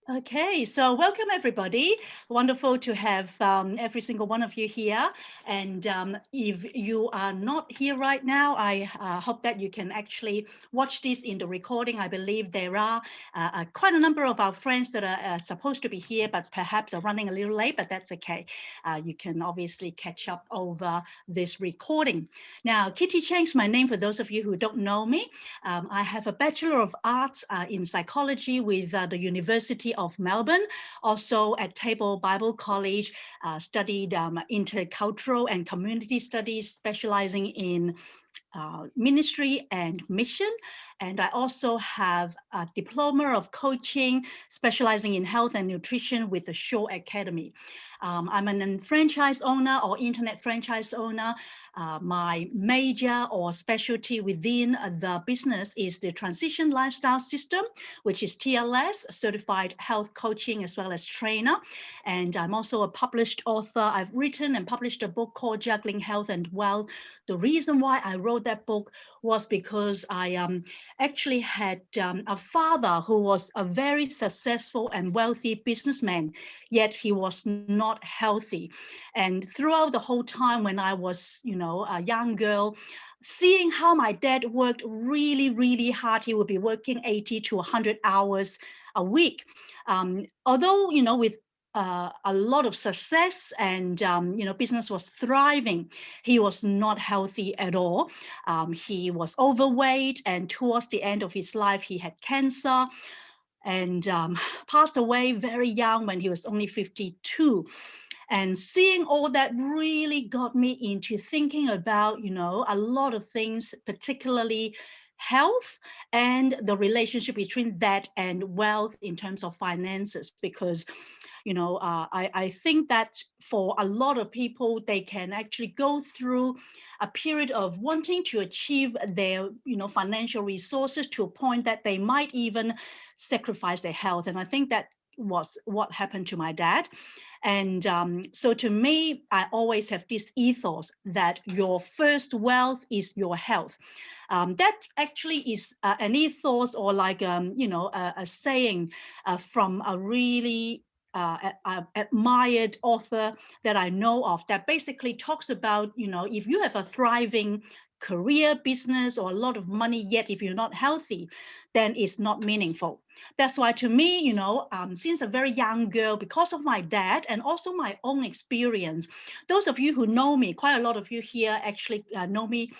Okay, so welcome everybody. Wonderful to have every single one of you here. And if you are not here right now, I hope that you can actually watch this in the recording. I believe there are quite a number of our friends that are supposed to be here, but perhaps are running a little late, but that's okay. You can obviously catch up over this recording. Now, Kitty Cheng's my name for those of you who don't know me. I have a Bachelor of Arts in Psychology with the University of Melbourne, also at Table Bible College, studied intercultural and community studies, specializing in ministry and mission. And I also have a diploma of coaching, specializing in health and nutrition with the Shaw Academy. I'm an franchise owner or internet franchise owner. My major or specialty within the business is the Transition Lifestyle System, which is TLS, Certified Health Coaching as well as trainer. And I'm also a published author. I've written and published a book called Juggling Health and Wealth. The reason why I wrote that book was because I actually had a father who was a very successful and wealthy businessman, yet he was not healthy. And throughout the whole time when I was, a young girl, seeing how my dad worked really, really hard, he would be working 80 to 100 hours a week. Although, with a lot of success and, business was thriving, he was not healthy at all. He was overweight, and towards the end of his life, he had cancer and passed away very young when he was only 52. And seeing all that really got me into thinking about, a lot of things, particularly health and the relationship between that and wealth in terms of finances. Because, I think that for a lot of people, they can actually go through a period of wanting to achieve their, financial resources to a point that they might even sacrifice their health. And I think that was what happened to my dad. And so to me, I always have this ethos that your first wealth is your health. That actually is an ethos, or like, a saying from a really admired author that I know of, that basically talks about, if you have a thriving career, business, or a lot of money, yet if you're not healthy, then it's not meaningful. That's why to me, since a very young girl, because of my dad and also my own experience, those of you who know me, quite a lot of you here actually know me,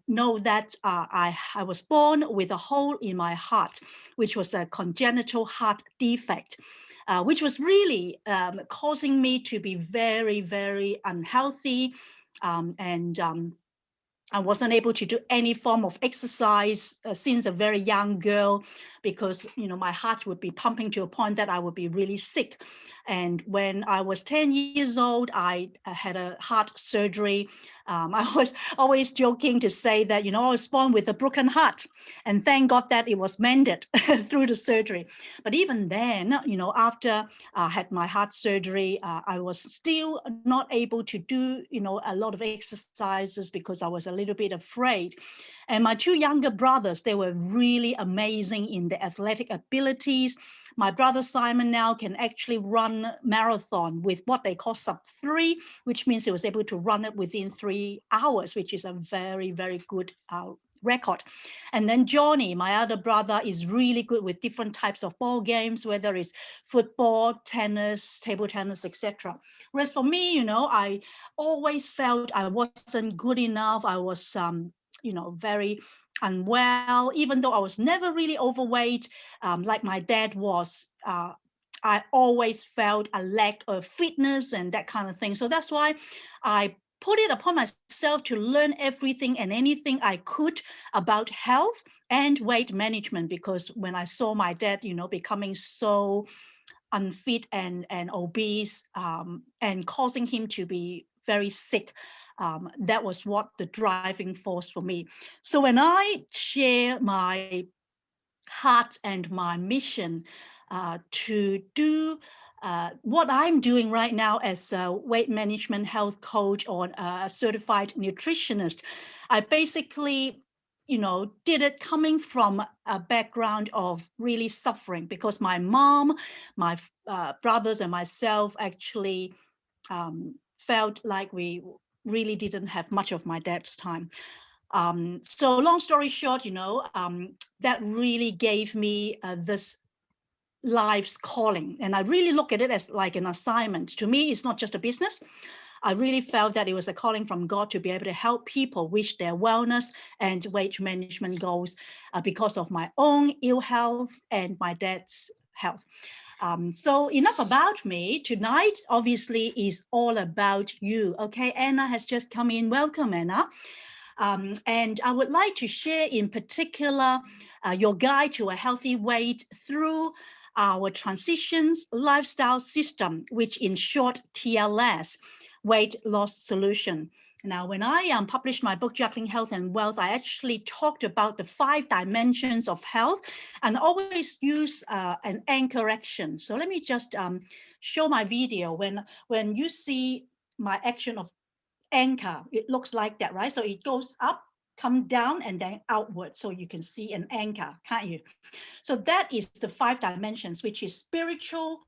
know that I was born with a hole in my heart, which was a congenital heart defect. Which was really causing me to be very, very unhealthy, and I wasn't able to do any form of exercise since a very young girl, because my heart would be pumping to a point that I would be really sick. And when I was 10 years old, I had a heart surgery. I was always joking to say that I was born with a broken heart, and thank God that it was mended through the surgery. But even then, after I had my heart surgery, I was still not able to do a lot of exercises because I was a little bit afraid. And my two younger brothers, they were really amazing in their athletic abilities. My brother Simon now can actually run marathon with what they call sub-3, which means he was able to run it within 3 hours, which is a very, very good record. And then Johnny, my other brother, is really good with different types of ball games, whether it's football, tennis, table tennis, etc. Whereas for me, I always felt I wasn't good enough. I was, very unwell, even though I was never really overweight, like my dad was. I always felt a lack of fitness and that kind of thing. So that's why I put it upon myself to learn everything and anything I could about health and weight management, because when I saw my dad, becoming so unfit and obese, and causing him to be very sick, that was what the driving force for me. So when I share my heart and my mission to do what I'm doing right now as a weight management health coach or a certified nutritionist, I basically did it coming from a background of really suffering, because my mom, my brothers and myself actually felt like we really didn't have much of my dad's time. So long story short, that really gave me this life's calling. And I really look at it as like an assignment. To me, it's not just a business. I really felt that it was a calling from God to be able to help people reach their wellness and weight management goals because of my own ill health and my dad's health. So enough about me. Tonight, obviously, is all about you. Okay, Anna has just come in. Welcome, Anna. And I would like to share in particular your guide to a healthy weight through our transitions lifestyle system, which in short TLS, weight loss solution. Now, when I published my book, Juggling Health and Wealth, I actually talked about the 5 dimensions of health and always use an anchor action. So let me just show my video. When you see my action of anchor, it looks like that, right? So it goes up, come down, and then outward. So you can see an anchor, can't you? So that is the 5 dimensions, which is spiritual,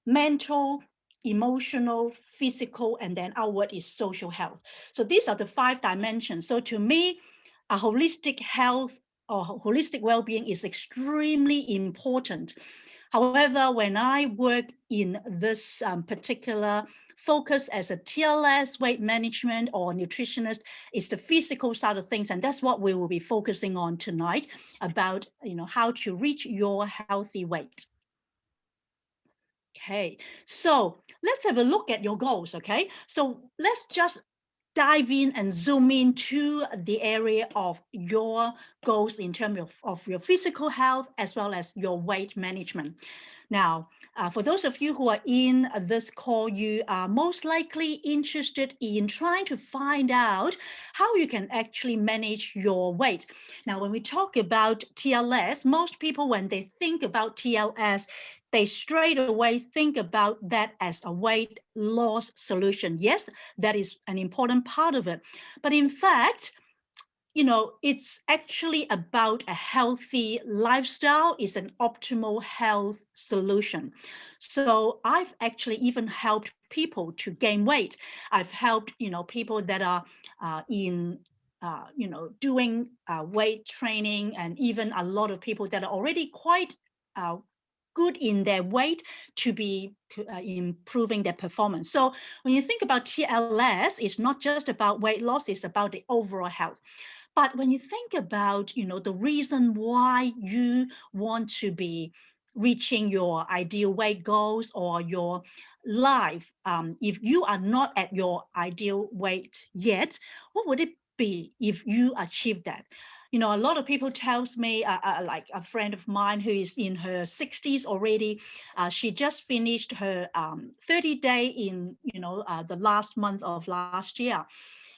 mental, emotional, physical, and then outward is social health. So these are the 5 dimensions. So to me, a holistic health or holistic well-being is extremely important. However, when I work in this particular focus as a TLS, weight management or nutritionist, is the physical side of things. And that's what we will be focusing on tonight, about how to reach your healthy weight. Okay, so let's have a look at your goals, okay? So let's just dive in and zoom into the area of your goals in terms of your physical health as well as your weight management. Now, for those of you who are in this call, you are most likely interested in trying to find out how you can actually manage your weight. Now, when we talk about TLS, most people, when they think about TLS, they straight away think about that as a weight loss solution. Yes, that is an important part of it. But in fact, it's actually about a healthy lifestyle, is an optimal health solution. So I've actually even helped people to gain weight. I've helped, people that are in doing weight training, and even a lot of people that are already quite good in their weight to be improving their performance. So when you think about TLS, it's not just about weight loss, it's about the overall health. But when you think about, the reason why you want to be reaching your ideal weight goals or your life, if you are not at your ideal weight yet, what would it be if you achieve that? A lot of people tells me, like a friend of mine who is in her 60s already, she just finished her 30-day in, the last month of last year.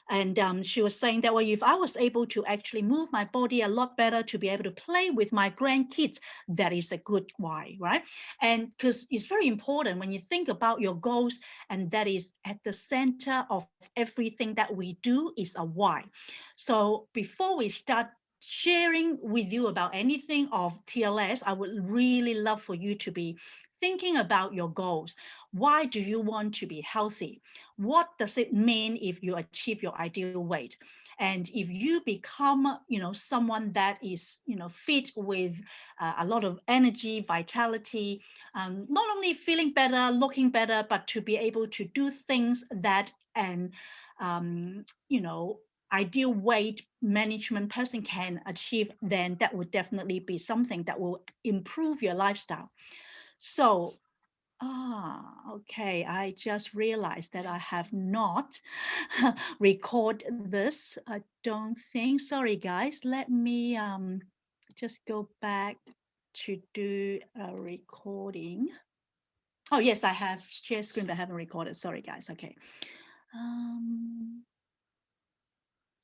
And she was saying that, well, if I was able to actually move my body a lot better to be able to play with my grandkids, that is a good why, right? And because it's very important when you think about your goals, and that is at the center of everything that we do is a why. So before we start sharing with you about anything of TLS, I would really love for you to be thinking about your goals. Why do you want to be healthy? What does it mean if you achieve your ideal weight? And if you become, someone that is, fit with a lot of energy, vitality, not only feeling better, looking better, but to be able to do things that an, ideal weight management person can achieve, then that would definitely be something that will improve your lifestyle. So, okay. I just realized that I have not recorded this. I don't think. Sorry, guys. Let me just go back to do a recording. Oh, yes, I have share screen, but I haven't recorded. Sorry, guys. Okay.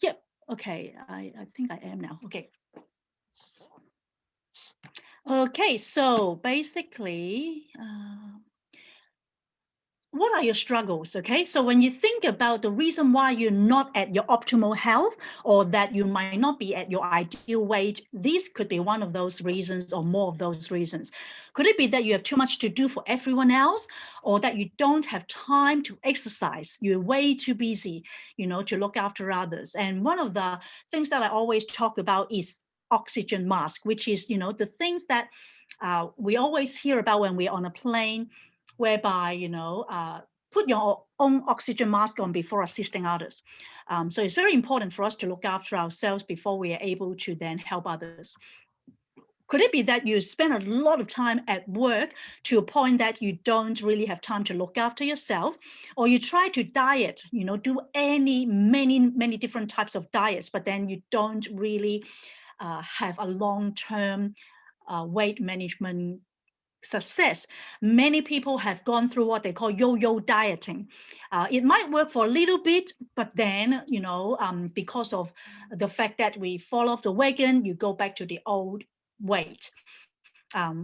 Yep. Okay. I think I am now. Okay. Okay. So basically, what what are your struggles? Okay, so when you think about the reason why you're not at your optimal health, or that you might not be at your ideal weight, this could be one of those reasons or more of those reasons. Could it be that you have too much to do for everyone else, or that you don't have time to exercise? You're way too busy, to look after others. And one of the things that I always talk about is oxygen mask, which is, the things that we always hear about when we're on a plane, whereby, put your own oxygen mask on before assisting others. So it's very important for us to look after ourselves before we are able to then help others. Could it be that you spend a lot of time at work to a point that you don't really have time to look after yourself, or you try to diet, do many different types of diets, but then you don't really have a long-term weight management success? Many people have gone through what they call yo-yo dieting. It might work for a little bit, but then, because of the fact that we fall off the wagon, you go back to the old weight,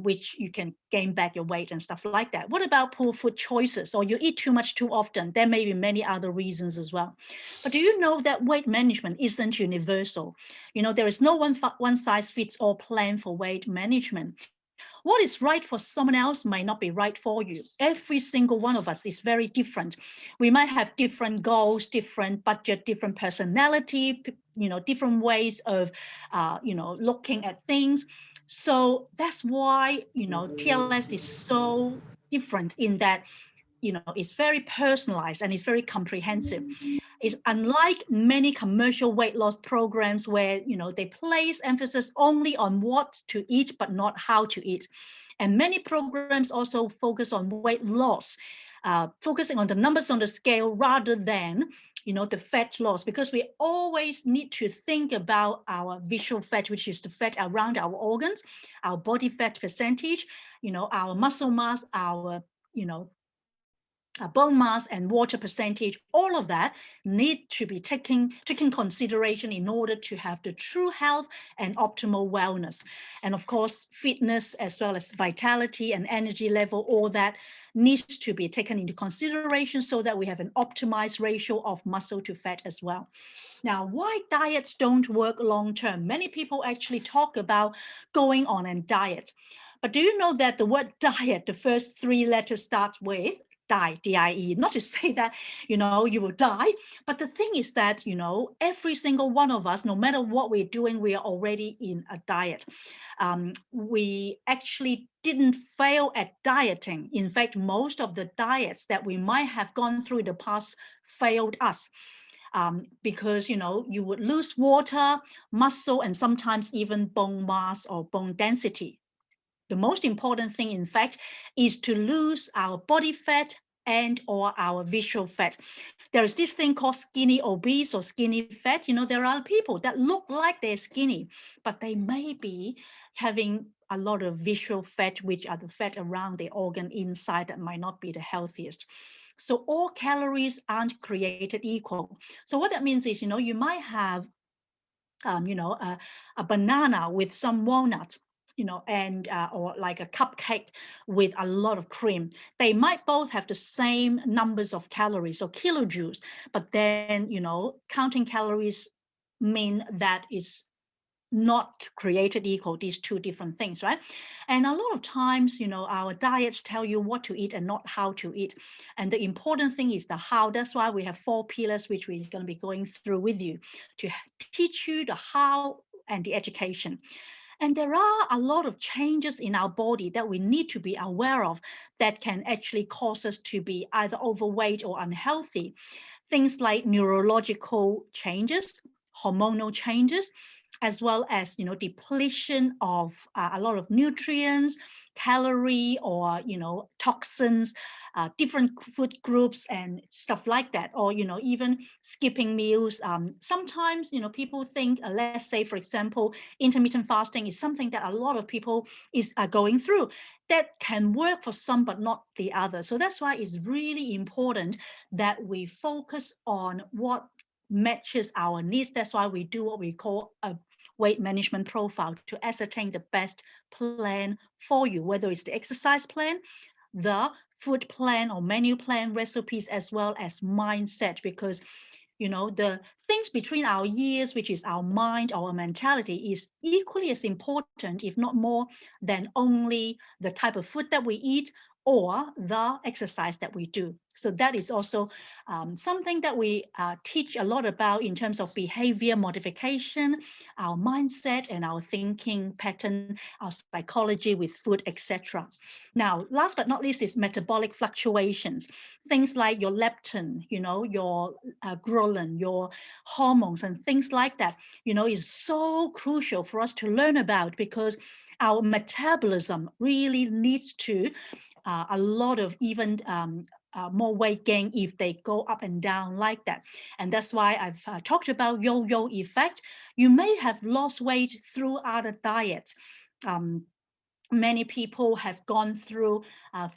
which you can gain back your weight and stuff like that. What about poor food choices, or you eat too much too often? There may be many other reasons as well. But do you know that weight management isn't universal? There is no one size fits all plan for weight management. What is right for someone else might not be right for you. Every single one of us is very different. We might have different goals, different budget, different personality, different ways of, looking at things. So that's why, TLS is so different in that, it's very personalized and it's very comprehensive. It's unlike many commercial weight loss programs where, they place emphasis only on what to eat, but not how to eat. And many programs also focus on weight loss, focusing on the numbers on the scale rather than, the fat loss, because we always need to think about our visceral fat, which is the fat around our organs, our body fat percentage, our muscle mass, our, bone mass and water percentage. All of that need to be taken consideration in order to have the true health and optimal wellness. And of course, fitness as well as vitality and energy level, all that needs to be taken into consideration so that we have an optimized ratio of muscle to fat as well. Now, why diets don't work long term? Many people actually talk about going on a diet. But do you know that the word diet, the first three letters start with die, D-I-E, not to say that, you will die. But the thing is that, every single one of us, no matter what we're doing, we are already in a diet. We actually didn't fail at dieting. In fact, most of the diets that we might have gone through in the past failed us. Because, you would lose water, muscle, and sometimes even bone mass or bone density. The most important thing, in fact, is to lose our body fat and or our visceral fat. There is this thing called skinny obese or skinny fat. There are people that look like they're skinny, but they may be having a lot of visceral fat, which are the fat around the organ inside that might not be the healthiest. So all calories aren't created equal. So what that means is, you might have, a banana with some walnut, and or like a cupcake with a lot of cream. They might both have the same numbers of calories or kilojoules, but then, counting calories mean that is not created equal, these two different things, right? And a lot of times, our diets tell you what to eat and not how to eat. And the important thing is the how. That's why we have 4 pillars, which we're going to be going through with you to teach you the how and the education. And there are a lot of changes in our body that we need to be aware of that can actually cause us to be either overweight or unhealthy. Things like neurological changes, hormonal changes, as well as, depletion of a lot of nutrients, calorie, or, toxins, different food groups and stuff like that, or, even skipping meals. Sometimes, people think, let's say, for example, intermittent fasting is something that a lot of people are going through. That can work for some, but not the other. So that's why it's really important that we focus on what matches our needs. That's why we do what we call a weight management profile to ascertain the best plan for you, whether it's the exercise plan, the food plan or menu plan recipes, as well as mindset, because the things between our ears, which is our mind, our mentality, is equally as important, if not more, than only the type of food that we eat or the exercise that we do. So that is also something that we teach a lot about in terms of behavior modification, our mindset and our thinking pattern, our psychology with food, etc. Now, last but not least is metabolic fluctuations. Things like your leptin, your ghrelin, your hormones and things like that, is so crucial for us to learn about, because our metabolism really leads to a lot of even more weight gain if they go up and down like that. And that's why I've talked about yo-yo effect. You may have lost weight through other diets. Many people have gone through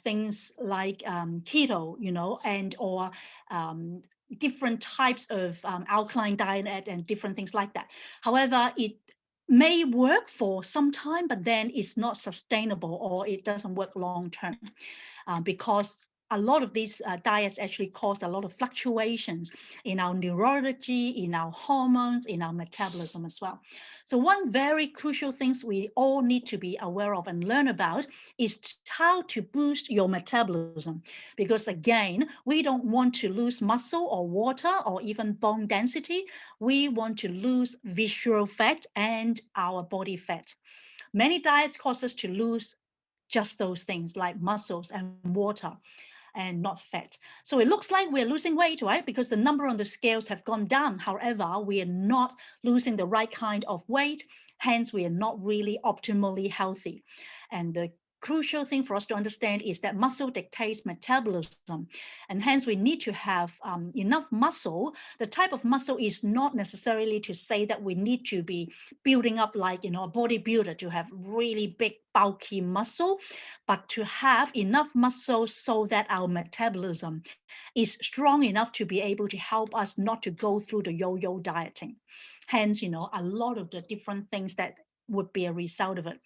things like keto, and or different types of alkaline diet and different things like that. However, it may work for some time, but then it's not sustainable, or it doesn't work long term, because a lot of these diets actually cause a lot of fluctuations in our neurology, in our hormones, in our metabolism as well. So one very crucial things we all need to be aware of and learn about is how to boost your metabolism. Because again, we don't want to lose muscle or water or even bone density. We want to lose visceral fat and our body fat. Many diets cause us to lose just those things like muscles and water, and not fat. So it looks like we're losing weight, right? Because the number on the scales have gone down. However, we are not losing the right kind of weight. Hence, we are not really optimally healthy. And the crucial thing for us to understand is that muscle dictates metabolism. And hence, we need to have enough muscle. The type of muscle is not necessarily to say that we need to be building up like, a bodybuilder to have really big, bulky muscle, but to have enough muscle so that our metabolism is strong enough to be able to help us not to go through the yo-yo dieting. Hence, a lot of the different things that would be a result of it.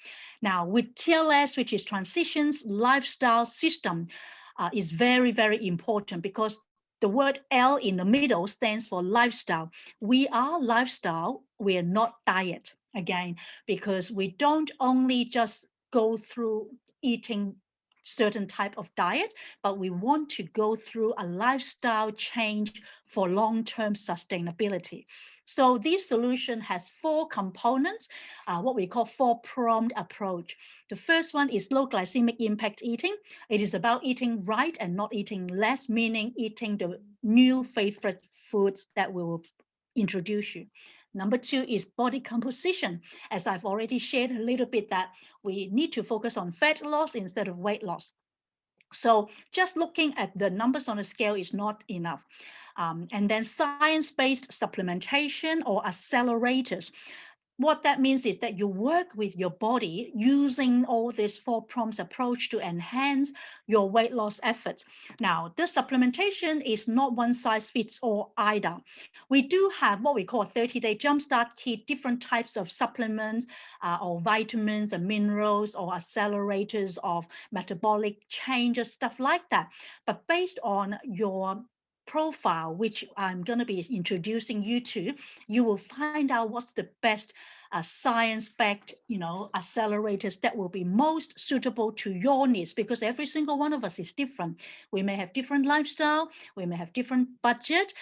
Now, with TLS, which is transitions lifestyle system, is very, very important, because the word L in the middle stands for lifestyle. We are lifestyle, we are not diet, again, because we don't only just go through eating certain type of diet, but we want to go through a lifestyle change for long-term sustainability. So this solution has 4 components, what we call 4-pronged approach. The first one is low glycemic impact eating. It is about eating right and not eating less, meaning eating the new favorite foods that we will introduce you. Number 2 is body composition. As I've already shared a little bit, that we need to focus on fat loss instead of weight loss. So just looking at the numbers on the scale is not enough. And then science-based supplementation or accelerators. What that means is that you work with your body using all this 4-pronged approach to enhance your weight loss efforts. Now, the supplementation is not one size fits all either. We do have what we call a 30-day jumpstart kit, different types of supplements or vitamins and minerals or accelerators of metabolic changes, stuff like that. But based on your profile, which I'm going to be introducing you to, you will find out what's the best science-backed, accelerators that will be most suitable to your needs, because every single one of us is different. We may have different lifestyle, we may have different budget,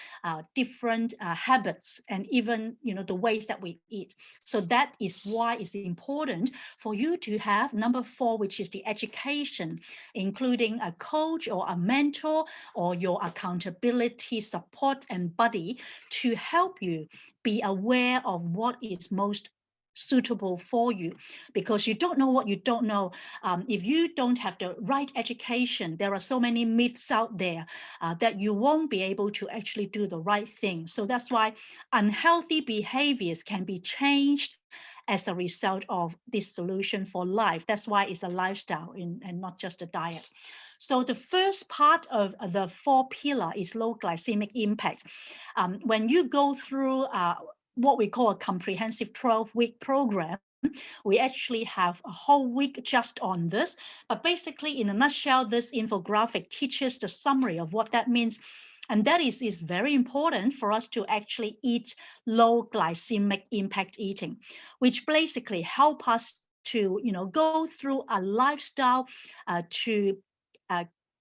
different habits, and even, the ways that we eat. So that is why it's important for you to have number 4, which is the education, including a coach or a mentor or your accountability support and buddy to help you be aware of what is most suitable for you, because you don't know what you don't know. If you don't have the right education, there are so many myths out there that you won't be able to actually do the right thing. So that's why unhealthy behaviors can be changed as a result of this solution for life. That's why it's a lifestyle and not just a diet. So the first part of the 4 pillar is low glycemic impact. When you go through what we call a comprehensive 12-week program, We actually have a whole week just on this. But basically, in a nutshell, this infographic teaches the summary of what that means. And that is very important for us to actually eat low glycemic impact eating, which basically help us to go through a lifestyle to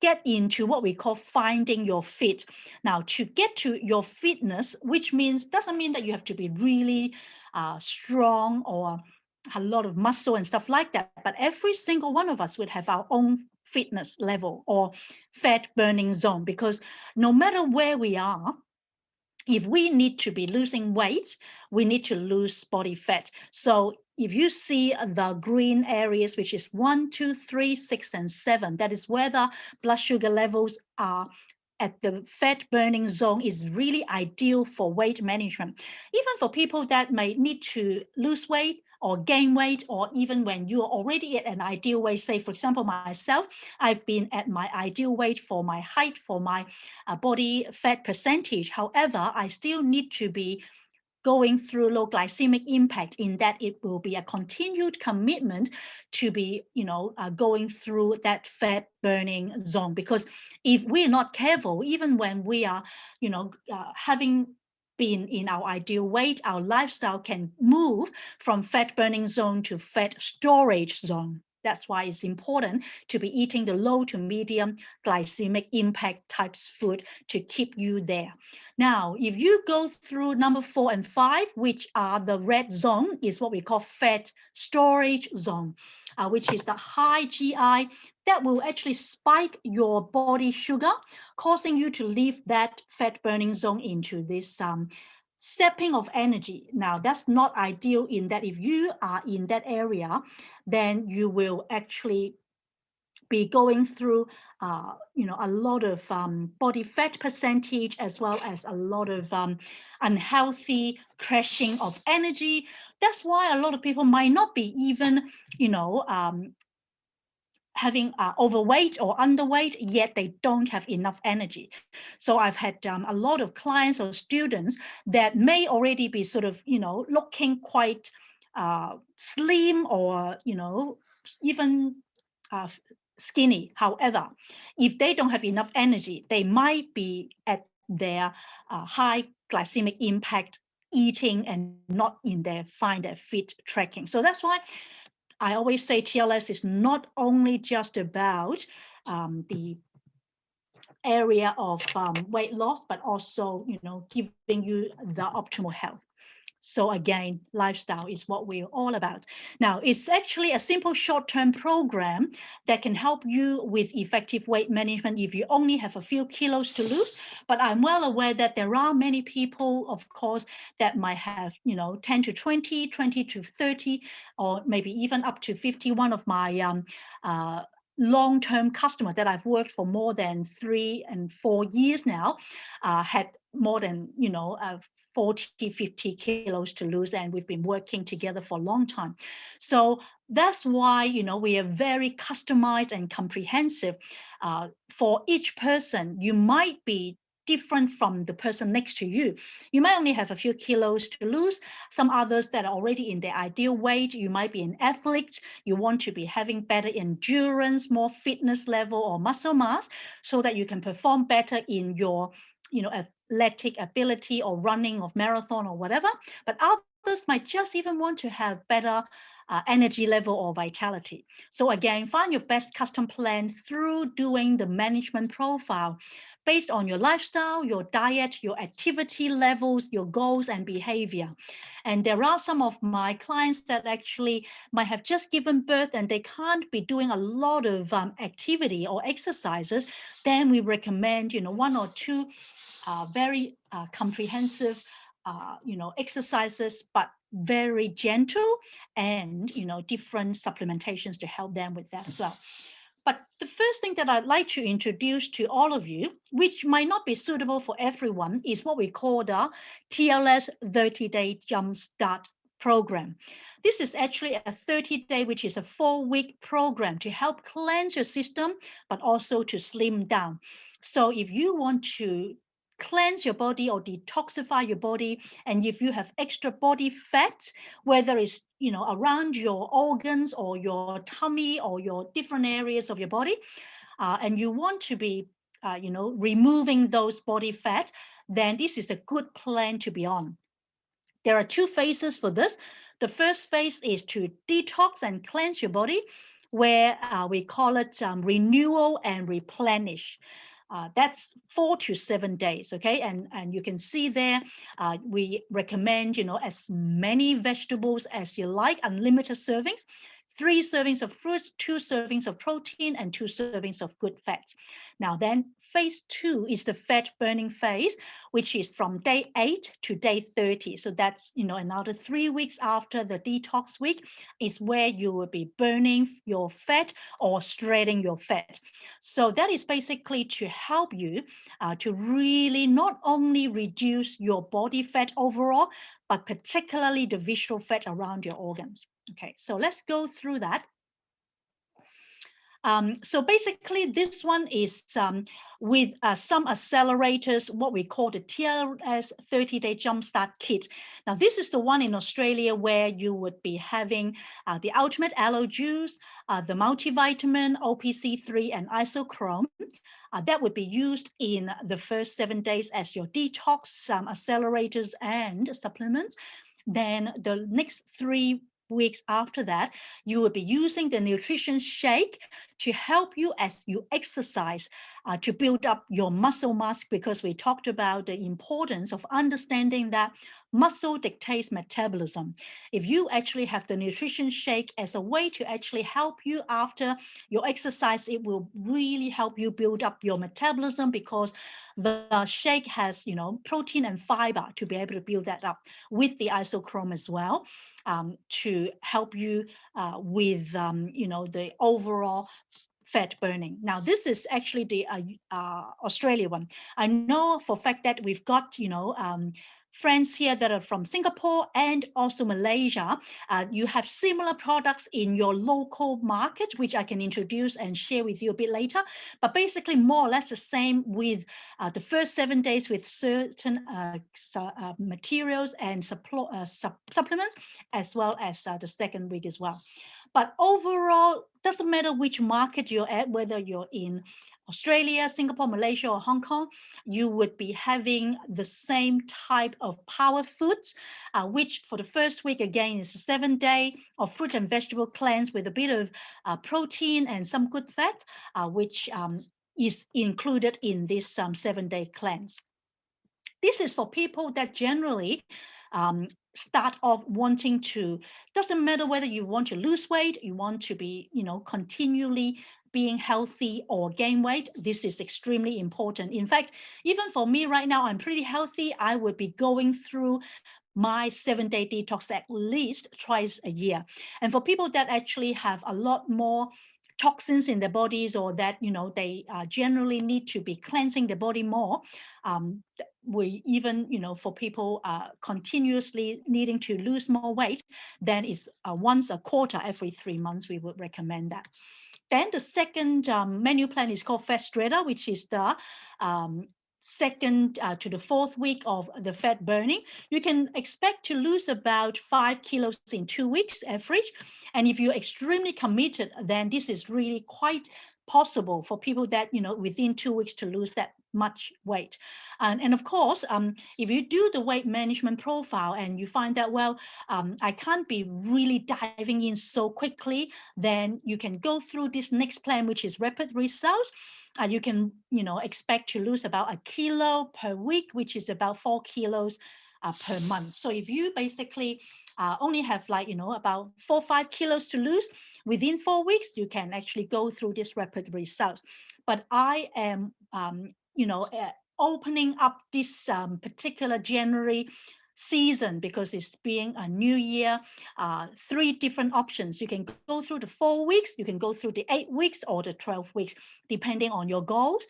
get into what we call finding your fit. Now, to get to your fitness, which doesn't mean that you have to be really strong or a lot of muscle and stuff like that, but every single one of us would have our own fitness level or fat burning zone, because no matter where we are, if we need to be losing weight, we need to lose body fat. So if you see the green areas, which is 1, 2, 3, 6, and 7, that is where the blood sugar levels are at the fat burning zone, is really ideal for weight management. Even for people that may need to lose weight or gain weight, or even when you're already at an ideal weight, say, for example, myself, I've been at my ideal weight for my height, for my body fat percentage. However, I still need to be going through low glycemic impact, in that it will be a continued commitment to be, going through that fat burning zone. Because if we're not careful, even when we are, having been in our ideal weight, our lifestyle can move from fat burning zone to fat storage zone. That's why it's important to be eating the low to medium glycemic impact types food to keep you there. Now, if you go through number 4 and 5, which are the red zone, is what we call fat storage zone, which is the high GI, that will actually spike your body sugar, causing you to leave that fat burning zone into this sapping of energy. Now, that's not ideal, in that if you are in that area, then you will actually be going through a lot of body fat percentage, as well as a lot of unhealthy crashing of energy. That's why a lot of people might not be even having overweight or underweight, yet they don't have enough energy. So I've had a lot of clients or students that may already be sort of looking quite slim, or even skinny. However, if they don't have enough energy, they might be at their high glycemic impact eating and not in their find their fit tracking. So that's why I always say TLS is not only just about the area of weight loss, but also giving you the optimal health. So again, lifestyle is what we're all about. Now, it's actually a simple short-term program that can help you with effective weight management if you only have a few kilos to lose. But I'm well aware that there are many people, of course, that might have, 10 to 20, 20 to 30, or maybe even up to 50. One of my long-term customer that I've worked for more than 3 and 4 years now had more than 40, 50 kilos to lose, and we've been working together for a long time. So that's why we are very customized and comprehensive for each person. You might be different from the person next to you. You might only have a few kilos to lose. Some others that are already in their ideal weight. You might be an athlete. You want to be having better endurance, more fitness level or muscle mass, so that you can perform better in your athletic ability or running of marathon or whatever. But others might just even want to have better energy level or vitality. So again, find your best custom plan through doing the management profile based on your lifestyle, your diet, your activity levels, your goals and behavior. And there are some of my clients that actually might have just given birth and they can't be doing a lot of activity or exercises. Then we recommend 1 or 2 very comprehensive exercises, but very gentle, and different supplementations to help them with that as well. But the first thing that I'd like to introduce to all of you, which might not be suitable for everyone, is what we call the TLS 30-day Jumpstart program. This is actually a 30-day, which is a 4-week program to help cleanse your system, but also to slim down. So if you want to cleanse your body or detoxify your body. And if you have extra body fat, whether it's around your organs or your tummy or your different areas of your body, and you want to be removing those body fat, then this is a good plan to be on. There are two phases for this. The first phase is to detox and cleanse your body, where we call it renewal and replenish. That's 4 to 7 days, okay? And you can see there, we recommend, as many vegetables as you like, unlimited servings, 3 servings of fruits, 2 servings of protein, and 2 servings of good fats. Now then, phase 2 is the fat burning phase, which is from day 8 to day 30. So that's, another 3 weeks after the detox week is where you will be burning your fat or shredding your fat. So that is basically to help you to really not only reduce your body fat overall, but particularly the visceral fat around your organs. Okay, so let's go through that. So basically, this one is with some accelerators, what we call the TLS 30-day Jumpstart Kit. Now, this is the one in Australia where you would be having the Ultimate Aloe Juice, the multivitamin, OPC3, and isochrome. That would be used in the first 7 days as your detox accelerators and supplements. Then the next 3 weeks after that, you will be using the nutrition shake to help you as you exercise to build up your muscle mass, because we talked about the importance of understanding that muscle dictates metabolism. If you actually have the nutrition shake as a way to actually help you after your exercise, it will really help you build up your metabolism, because the shake has, protein and fiber to be able to build that up, with the isochrome as well, to help you with, the overall fat burning. Now, this is actually the Australia one. I know for a fact that we've got, friends here that are from Singapore and also Malaysia. You have similar products in your local market, which I can introduce and share with you a bit later. But basically, more or less the same with the first 7 days with certain materials and supplements, as well as the second week as well. But overall, doesn't matter which market you're at, whether you're in Australia, Singapore, Malaysia, or Hong Kong, you would be having the same type of power foods, which for the first week, again, is a 7-day of fruit and vegetable cleanse with a bit of protein and some good fat, which is included in this 7-day cleanse. This is for people that generally start off wanting to, doesn't matter whether you want to lose weight, you want to be, continually being healthy or gain weight. This is extremely important. In fact, even for me right now, I'm pretty healthy. I would be going through my 7-day detox at least twice a year. And for people that actually have a lot more toxins in their bodies, or that, they generally need to be cleansing the body more, we even, for people continuously needing to lose more weight, then it's once a quarter, every 3 months, we would recommend that. Then the second menu plan is called Fat Shredder, which is the second to the 4th week of the fat burning. You can expect to lose about 5 kilos in 2 weeks average. And if you're extremely committed, then this is really quite possible for people that, within 2 weeks to lose that much weight. And of course, if you do the weight management profile and you find that, well, I can't be really diving in so quickly, then you can go through this next plan, which is rapid results. You can, expect to lose about 1 kilo per week, which is about 4 kilos per month. So if you basically only have about 4 or 5 kilos to lose within 4 weeks, you can actually go through this rapid results. But I am, opening up this particular January season, because it's being a new year, 3 different options. You can go through the 4 weeks, you can go through the 8 weeks, or the 12 weeks, depending on your goals,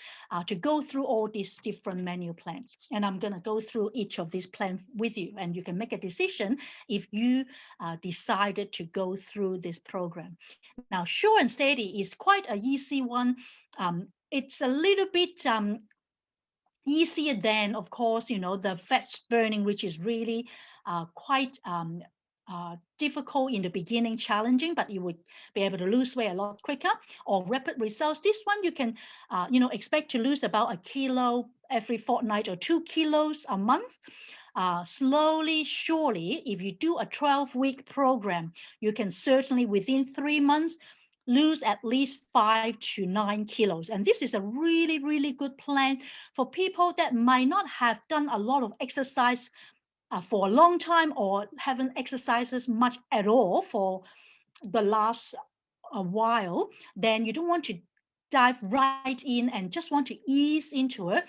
to go through all these different menu plans. And I'm going to go through each of these plans with you, and you can make a decision if you decided to go through this program. Now, Sure and Steady is quite an easy one. It's a little bit easier than, of course, the fat burning, which is really quite difficult in the beginning, challenging, but you would be able to lose weight a lot quicker, or rapid results. This one you can, expect to lose about a kilo every fortnight or 2 kilos a month. Slowly, surely, if you do a 12-week program, you can certainly within 3 months lose at least 5 to 9 kilos. And this is a really, really good plan for people that might not have done a lot of exercise for a long time, or haven't exercises much at all for the last a while. Then you don't want to dive right in and just want to ease into it.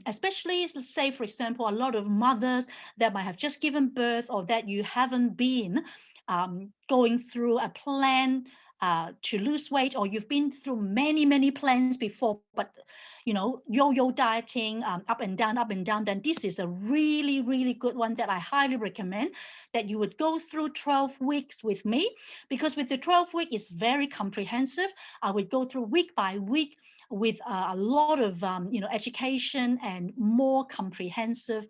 Especially, let's say, for example, a lot of mothers that might have just given birth, or that you haven't been going through a plan to lose weight, or you've been through many, many plans before, but yo-yo dieting, up and down, then this is a really, really good one that I highly recommend, that you would go through 12 weeks with me, because with the 12-week, it's very comprehensive. I would go through week by week with a lot of education and more comprehensive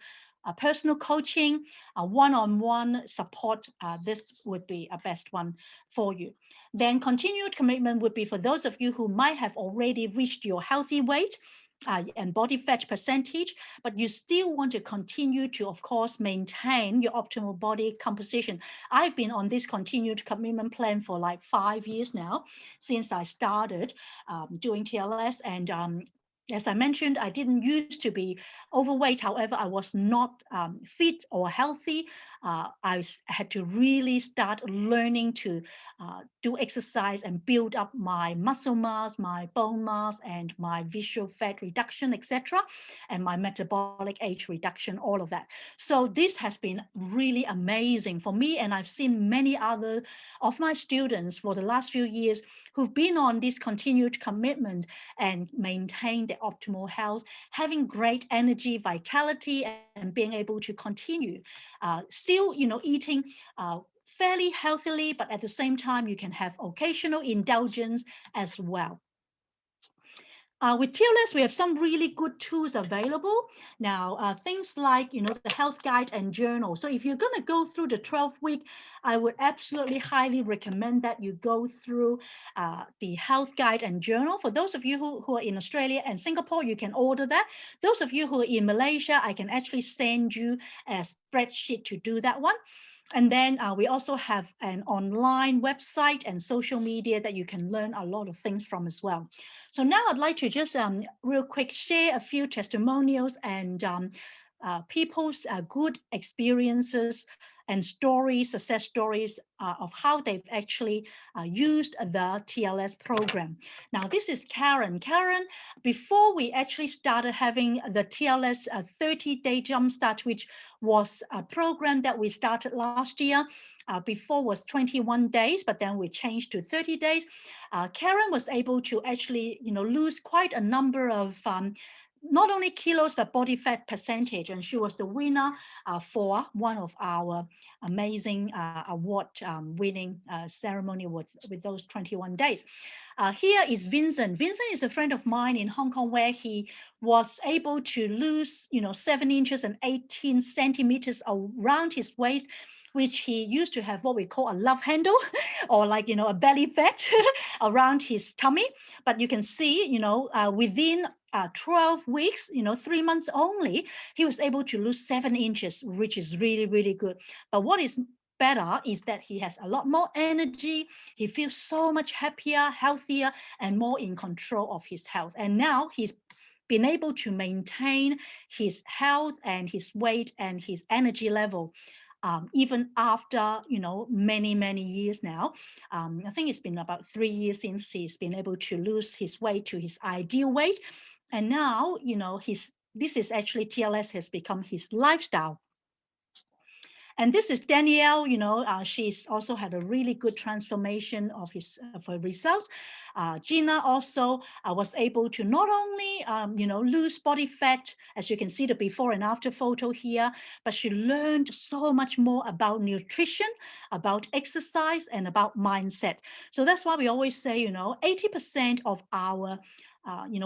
personal coaching, one-on-one support. This would be a best one for you. Then continued commitment would be for those of you who might have already reached your healthy weight and body fat percentage, but you still want to continue to, of course, maintain your optimal body composition. I've been on this continued commitment plan for like 5 years now, since I started doing TLS. And as I mentioned, I didn't used to be overweight. However, I was not fit or healthy. I had to really start learning to do exercise and build up my muscle mass, my bone mass, and my visual fat reduction, etc., and my metabolic age reduction, all of that. So this has been really amazing for me, and I've seen many other of my students for the last few years who've been on this continued commitment and maintained their optimal health, having great energy, vitality, and being able to continue still, eating fairly healthily, but at the same time, you can have occasional indulgence as well. With TLS, we have some really good tools available. Now, things like, the health guide and journal. So if you're going to go through the 12-week, I would absolutely highly recommend that you go through the health guide and journal. For those of you who are in Australia and Singapore, you can order that. Those of you who are in Malaysia, I can actually send you a spreadsheet to do that one. And then we also have an online website and social media that you can learn a lot of things from as well. So now I'd like to just real quick share a few testimonials and people's good experiences and stories, success stories of how they've actually used the TLS program. Now, this is Karen. Karen, before we actually started having the TLS 30-day Jumpstart, which was a program that we started last year, before was 21 days, but then we changed to 30 days. Karen was able to actually, lose quite a number of not only kilos, but body fat percentage. And she was the winner for one of our amazing award winning ceremony with those 21 days. Here is Vincent. Vincent is a friend of mine in Hong Kong, where he was able to lose, 7 inches and 18 centimeters around his waist, which he used to have what we call a love handle or like, a belly fat around his tummy. But you can see, within 12 weeks, 3 months only, he was able to lose 7 inches, which is really, really good. But what is better is that he has a lot more energy. He feels so much happier, healthier, and more in control of his health. And now he's been able to maintain his health and his weight and his energy level. Even after, many, many years now. I think it's been about 3 years since he's been able to lose his weight to his ideal weight. And now, this is actually TLS has become his lifestyle. And this is Danielle, she's also had a really good transformation of her results. Gina also was able to not only, lose body fat, as you can see the before and after photo here, but she learned so much more about nutrition, about exercise, and about mindset. So that's why we always say, 80% of our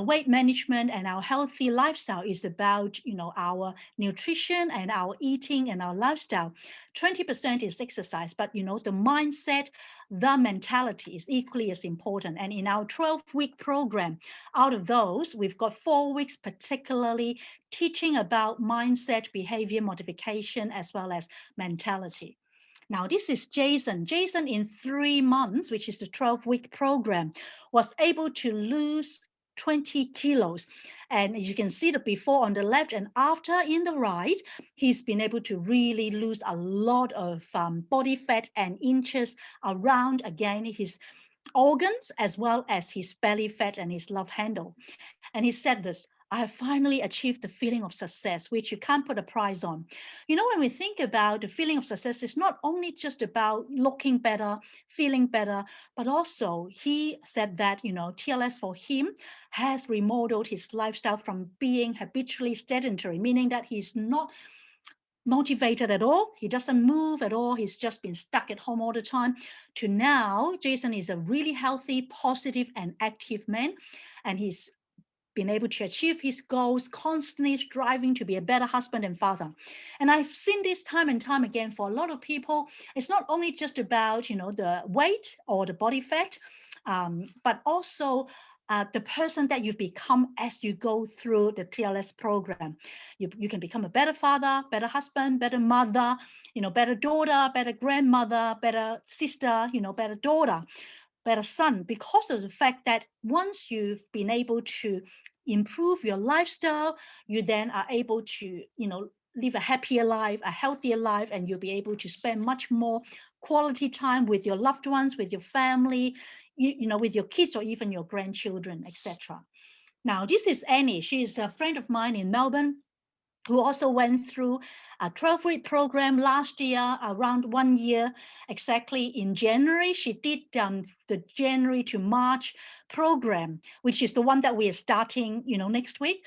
weight management and our healthy lifestyle is about, our nutrition and our eating and our lifestyle. 20% is exercise, but, the mindset, the mentality is equally as important. And in our 12-week program, out of those, we've got 4 weeks particularly teaching about mindset, behavior modification, as well as mentality. Now, this is Jason. Jason, in 3 months, which is the 12-week program, was able to lose 20 kilos. And you can see the before on the left and after in the right, he's been able to really lose a lot of body fat and inches around, again, his organs, as well as his belly fat and his love handle. And he said this: I have finally achieved the feeling of success, which you can't put a price on. When we think about the feeling of success, it's not only just about looking better, feeling better, but also he said that, TLS for him has remodeled his lifestyle from being habitually sedentary, meaning that he's not motivated at all. He doesn't move at all. He's just been stuck at home all the time, to now Jason is a really healthy, positive, and active man. And he's been able to achieve his goals, constantly striving to be a better husband and father. And I've seen this time and time again for a lot of people. It's not only just about, the weight or the body fat, but also the person that you've become as you go through the TLS program. You can become a better father, better husband, better mother, better daughter, better grandmother, better sister, better daughter, better son, because of the fact that once you've been able to improve your lifestyle, you then are able to, live a happier life, a healthier life, and you'll be able to spend much more quality time with your loved ones, with your family, with your kids or even your grandchildren, etc. Now, this is Annie. She's a friend of mine in Melbourne who also went through a 12-week program last year, around 1 year, exactly in January. She did the January to March program, which is the one that we are starting, next week,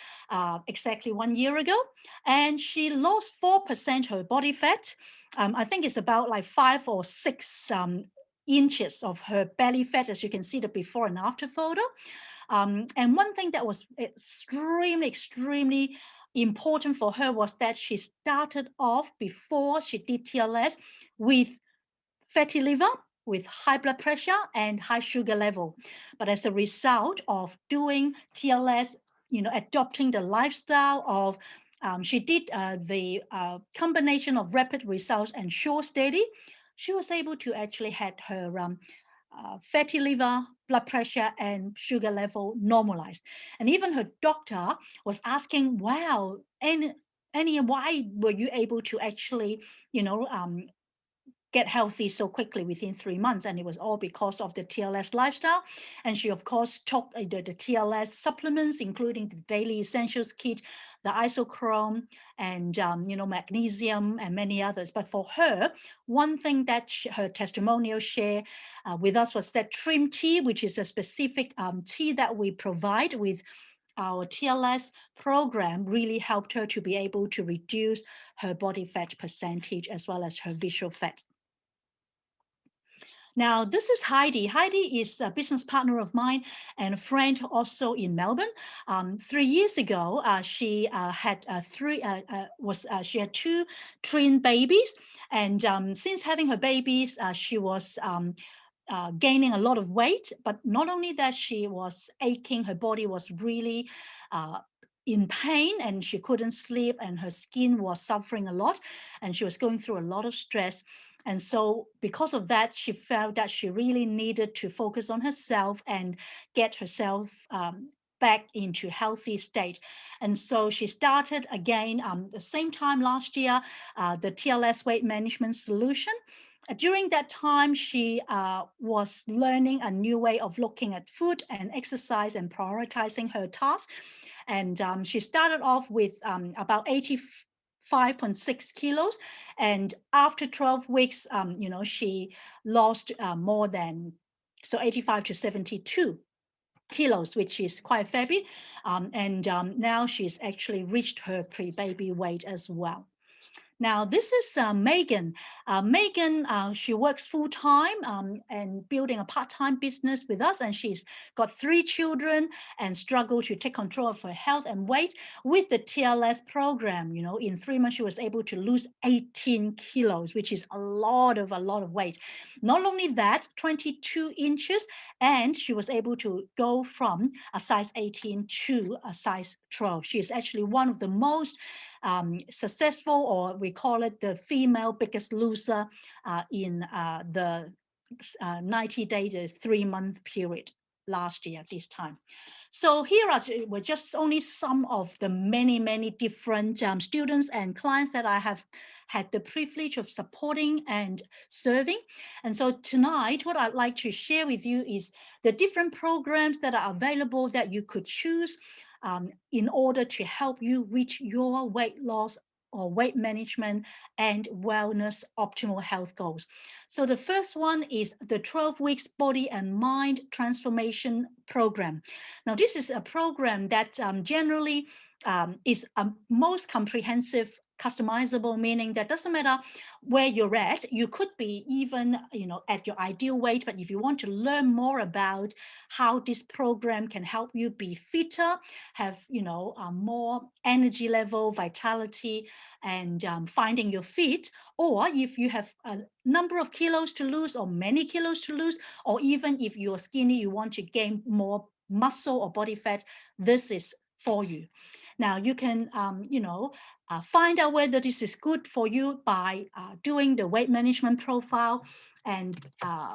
exactly 1 year ago. And she lost 4% her body fat. I think it's about like 5 or 6 inches of her belly fat, as you can see the before and after photo. And one thing that was extremely important for her was that she started off, before she did TLS, with fatty liver, with high blood pressure and high sugar level. But as a result of doing TLS, adopting the lifestyle of, she did the combination of rapid results and sure steady, she was able to actually had her fatty liver, blood pressure, and sugar level normalized. And even her doctor was asking, wow, Annie, why were you able to actually, get healthy so quickly within 3 months? And it was all because of the TLS lifestyle. And she, of course, took the TLS supplements, including the daily essentials kit, the isochrome, and magnesium, and many others. But for her, one thing that her testimonial shared with us was that trim tea, which is a specific tea that we provide with our TLS program, really helped her to be able to reduce her body fat percentage as well as her visceral fat. Now, this is Heidi. Heidi is a business partner of mine and a friend also in Melbourne. 3 years ago, she had she had 2 twin babies, and since having her babies, she was gaining a lot of weight. But not only that, she was aching. Her body was really in pain, and she couldn't sleep, and her skin was suffering a lot, and she was going through a lot of stress. And so because of that, she felt that she really needed to focus on herself and get herself back into healthy state. And so she started again the same time last year, the TLS weight management solution. During that time, she was learning a new way of looking at food and exercise and prioritizing her tasks. And she started off with about 85.6 kilos. And after 12 weeks, she lost more than, so 85 to 72 kilos, which is quite a fair bit. And now she's actually reached her pre-baby weight as well. Now, this is Megan. Megan, she works full-time and building a part-time business with us, and she's got 3 children and struggled to take control of her health and weight with the TLS program. You know, in 3 months, she was able to lose 18 kilos, which is a lot of weight. Not only that, 22 inches, and she was able to go from a size 18 to a size 12. She is actually one of the most successful, or we call it the female biggest loser in the 90-day, the 3-month period last year this time. So here were just only some of the many different students and clients that I have had the privilege of supporting and serving. And so tonight, what I'd like to share with you is the different programs that are available that you could choose in order to help you reach your weight loss or weight management and wellness optimal health goals. So the first one is the 12 weeks body and mind transformation program. Now, this is a program that generally is a most comprehensive, customizable, meaning that doesn't matter where you're at. You could be even, you know, at your ideal weight, but if you want to learn more about how this program can help you be fitter, have, you know, more energy level, vitality, and finding your fit, or if you have a number of kilos to lose or many kilos to lose, or even if you're skinny, you want to gain more muscle or body fat, this is for you. Now, you can, you know, find out whether this is good for you by doing the weight management profile. And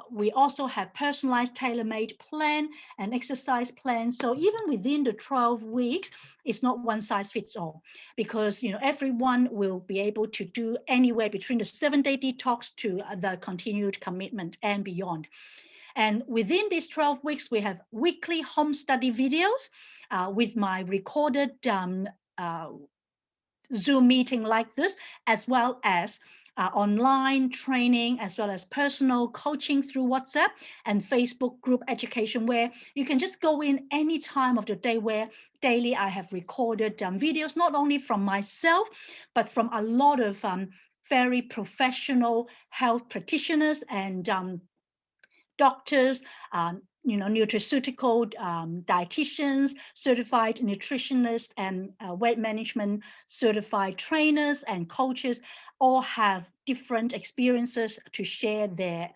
we also have personalized tailor-made plan and exercise plan. So even within the 12 weeks, it's not one size fits all, because, you know, everyone will be able to do anywhere between the 7-day detox to the continued commitment and beyond. And within these 12 weeks, we have weekly home study videos with my recorded Zoom meeting like this, as well as online training, as well as personal coaching through WhatsApp and Facebook group education, where you can just go in any time of the day, where daily I have recorded videos, not only from myself, but from a lot of very professional health practitioners and doctors, you know, nutraceutical dietitians, certified nutritionists, and weight management certified trainers and coaches, all have different experiences to share their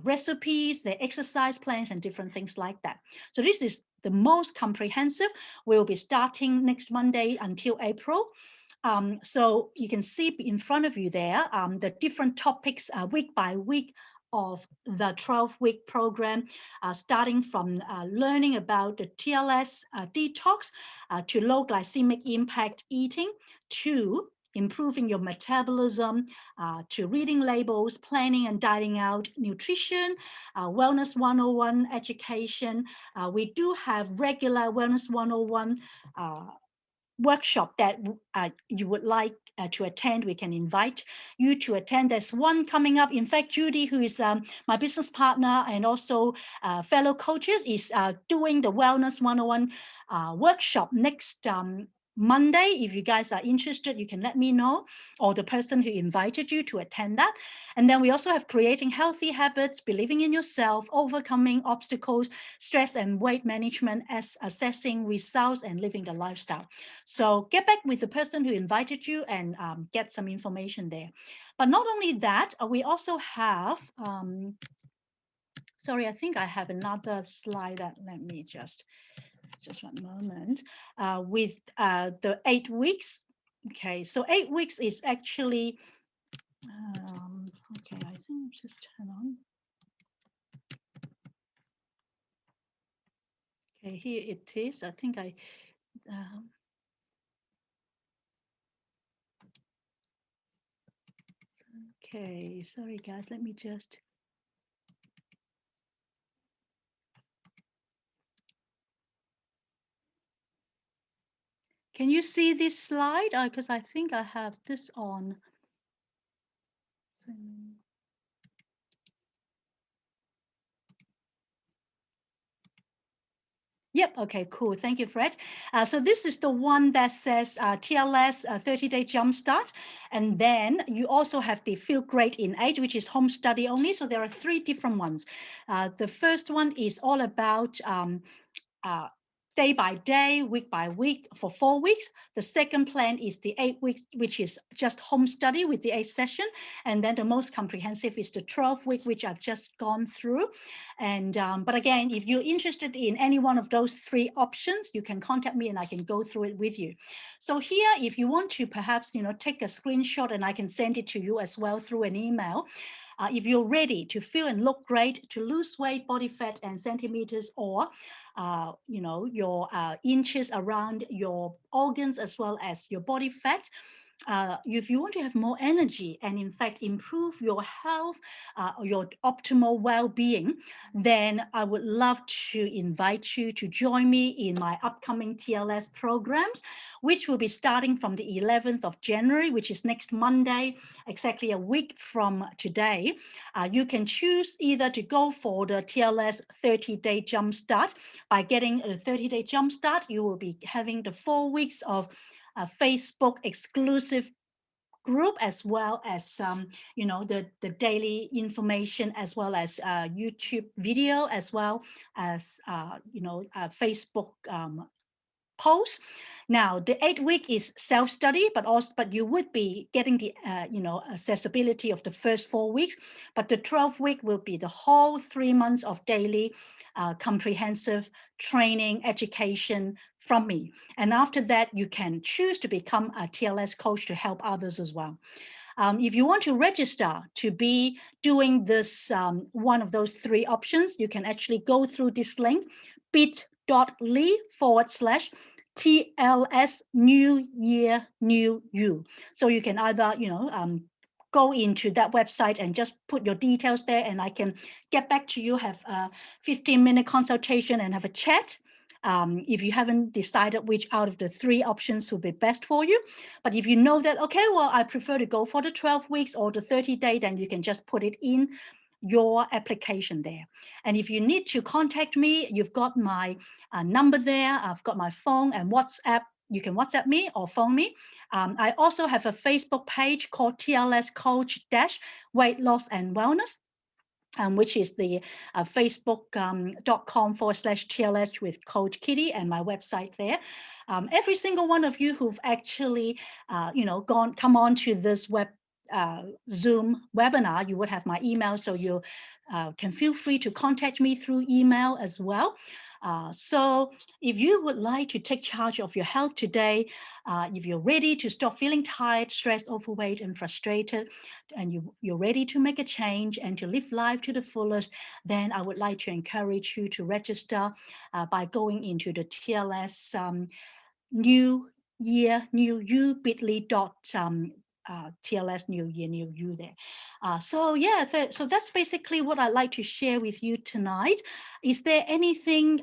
recipes, their exercise plans, and different things like that. So this is the most comprehensive. We'll be starting next Monday until April. So you can see in front of you there the different topics week by week of the 12-week program, starting from learning about the TLS detox to low glycemic impact eating, to improving your metabolism, to reading labels, planning and dining out, nutrition, wellness 101 education. We do have regular wellness 101 workshop that you would like to attend. We can invite you to attend. There's one coming up. In fact, Judy, who is my business partner and also fellow coaches, is doing the Wellness 101 workshop next Monday. If you guys are interested, you can let me know, or the person who invited you to attend that. And then we also have creating healthy habits, believing in yourself, overcoming obstacles, stress and weight management, as assessing results and living the lifestyle. So get back with the person who invited you and get some information there. But not only that, we also have, sorry, I think I have another slide that, let me just 1 moment, with the 8 weeks. Okay, so 8 weeks is actually, okay, I think just hang on. Okay, here it is. I think I, okay, sorry guys, let me just, can you see this slide? Because I think I have this on. Yep. Okay, cool. Thank you, Fred. So this is the one that says TLS 30-day jumpstart. And then you also have the Feel Great in 8, which is home study only. So there are 3 different ones. The first one is all about uh, day by day, week by week for 4 weeks. The second plan is the 8 weeks, which is just home study with the 8 session. And then the most comprehensive is the 12-week, which I've just gone through. And but again, if you're interested in any one of those 3 options, you can contact me and I can go through it with you. So here, if you want to perhaps, take a screenshot and I can send it to you as well through an email. If you're ready to feel and look great, to lose weight, body fat, and centimeters, or your inches around your organs as well as your body fat. If you want to have more energy and in fact improve your health or your optimal well-being, then I would love to invite you to join me in my upcoming TLS programs, which will be starting from the 11th of January, which is next Monday, exactly a week from today. You can choose either to go for the TLS 30-day jumpstart. By getting a 30-day jumpstart, you will be having the 4 weeks of Facebook exclusive group, as well as the daily information, as well as YouTube video, as well as Facebook posts. Now, the 8-week is self-study, but you would be getting the accessibility of the first 4 weeks. But the 12-week will be the whole 3 months of daily comprehensive training, education from me. And after that, you can choose to become a TLS coach to help others as well. If you want to register to be doing this, one of those 3 options, you can actually go through this link, bit.ly/TLS New Year New You. So you can either, go into that website and just put your details there, and I can get back to you, have a 15-minute consultation and have a chat. If you haven't decided which out of the 3 options will be best for you. But if you know that, okay, well, I prefer to go for the 12 weeks or the 30-day, then you can just put it in your application there. And if you need to contact me, you've got my number there. I've got my phone and WhatsApp. You can WhatsApp me or phone me. I also have a Facebook page called TLS Coach Weight Loss and Wellness. Which is the facebook.com/TLS with Coach Kitty, and my website there. Every single one of you who've actually, come on to this Zoom webinar, you would have my email, so you can feel free to contact me through email as well. So if you would like to take charge of your health today, if you're ready to stop feeling tired, stressed, overweight, and frustrated, and you're ready to make a change and to live life to the fullest, then I would like to encourage you to register by going into the TLS New Year New You bit.ly TLS New Year New You there. So yeah, so that's basically what I'd like to share with you tonight. Is there anything